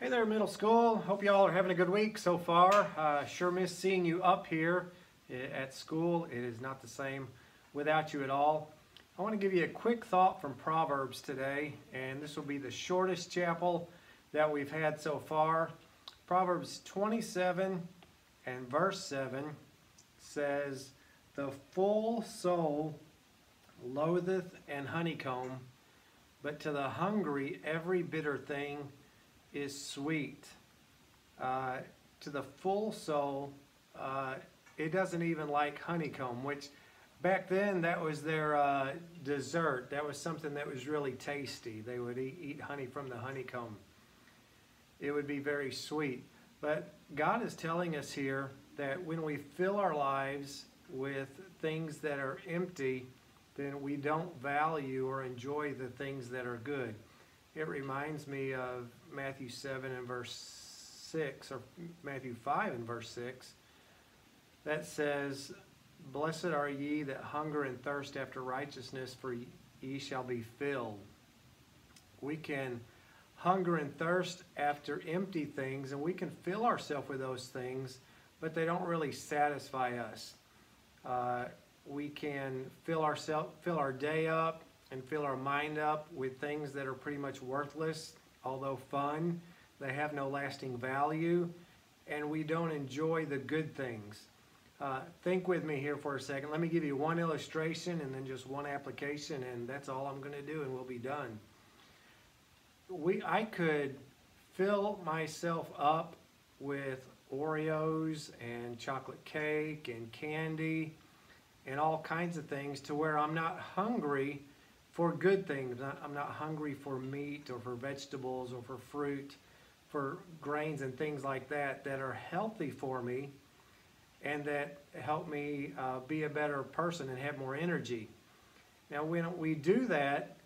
Hey there, middle school. Hope y'all are having a good week so far. Sure miss seeing you up here at school. It is not the same without you at all. I want to give you a quick thought from Proverbs today, and this will be the shortest chapel that we've had so far. Proverbs 27 and verse 7 says, "The full soul loatheth an honeycomb, but to the hungry every bitter thing is sweet." To the full soul, it doesn't even like honeycomb, which back then that was their dessert. That was something that was really tasty. They would eat honey from the honeycomb. It would be very sweet. But God is telling us here that when we fill our lives with things that are empty, then we don't value or enjoy the things that are good. It reminds me of Matthew 7 and verse 6, or Matthew 5 and verse 6, that says, "Blessed are ye that hunger and thirst after righteousness, for ye shall be filled." We can hunger and thirst after empty things, and we can fill ourselves with those things, but they don't really satisfy us. We can fill our day up and fill our mind up with things that are pretty much worthless, although fun. They have no lasting value, and we don't enjoy the good things. Think with me here for a second. Let me give you one illustration and then just one application, and that's all I'm going to do, and we'll be done. I could fill myself up with Oreos and chocolate cake and candy and all kinds of things to where I'm not hungry for good things. I'm not hungry for meat or for vegetables or for fruit, for grains and things like that that are healthy for me and that help me be a better person and have more energy. Now, when we do that,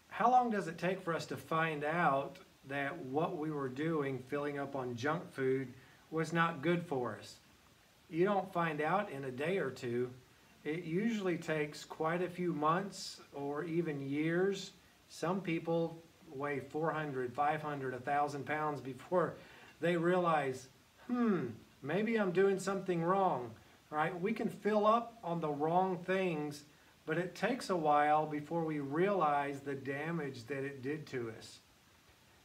how long does it take for us to find out that what we were doing, filling up on junk food, was not good for us? You don't find out in a day or two. It usually takes quite a few months or even years. Some people weigh 400, 500, 1,000 pounds before they realize, maybe I'm doing something wrong. Right? We can fill up on the wrong things, but it takes a while before we realize the damage that it did to us.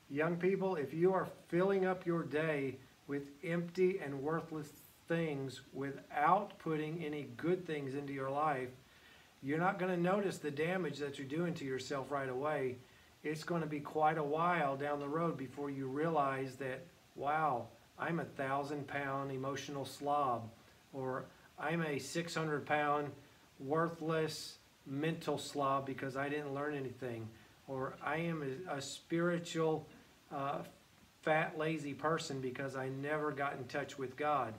Young people, if you are filling up your day with empty and worthless things without putting any good things into your life, you're not going to notice the damage that you're doing to yourself right away. It's going to be quite a while down the road before you realize that, wow, I'm 1,000-pound emotional slob, or I'm a 600-pound worthless mental slob because I didn't learn anything, or I am a spiritual fat, lazy person because I never got in touch with God.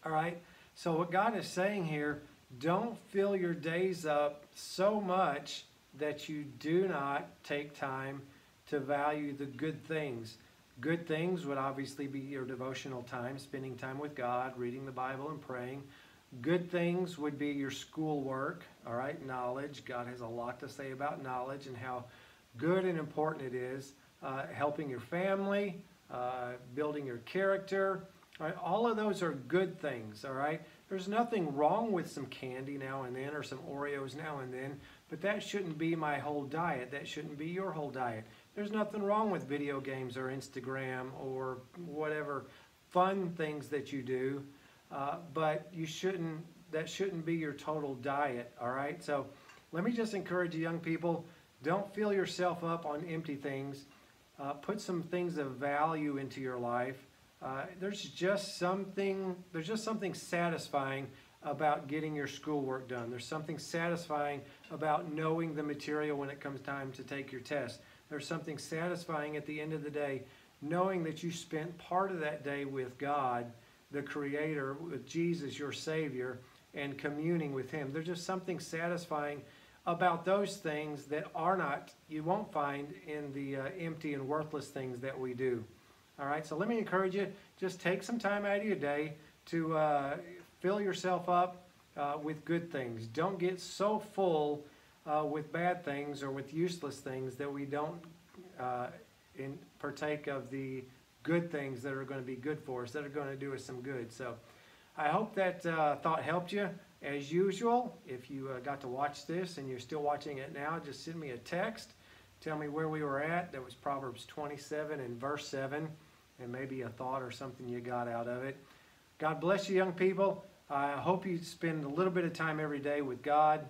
All right, so what God is saying here, don't fill your days up so much that you do not take time to value the good things. Good things would obviously be your devotional time, spending time with God, reading the Bible and praying. Good things would be your schoolwork, all right, knowledge. God has a lot to say about knowledge and how good and important it is. Helping your family, building your character. All right, all of those are good things, all right? There's nothing wrong with some candy now and then or some Oreos now and then, but that shouldn't be my whole diet. That shouldn't be your whole diet. There's nothing wrong with video games or Instagram or whatever fun things that you do, but that shouldn't be your total diet, all right? So let me just encourage you young people, don't fill yourself up on empty things. Put some things of value into your life. There's just something satisfying about getting your schoolwork done. There's something satisfying about knowing the material when it comes time to take your test. There's something satisfying at the end of the day knowing that you spent part of that day with God, the Creator, with Jesus, your Savior, and communing with Him. There's just something satisfying about those things that you won't find in the empty and worthless things that we do. All right, so let me encourage you, just take some time out of your day to fill yourself up with good things. Don't get so full with bad things or with useless things that we don't and partake of the good things that are going to be good for us, that are going to do us some good. So I hope that thought helped you. As usual, if you got to watch this and you're still watching it now, just send me a text. Tell me where we were at. That was Proverbs 27 and verse 7, and maybe a thought or something you got out of it. God bless you, young people. I hope you spend a little bit of time every day with God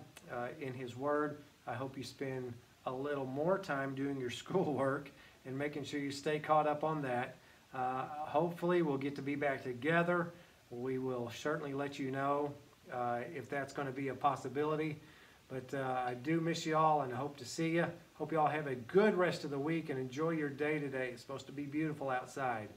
in His Word. I hope you spend a little more time doing your schoolwork and making sure you stay caught up on that. Hopefully we'll get to be back together. We will certainly let you know if that's going to be a possibility. But I do miss you all and hope to see you. Hope you all have a good rest of the week and enjoy your day today. It's supposed to be beautiful outside.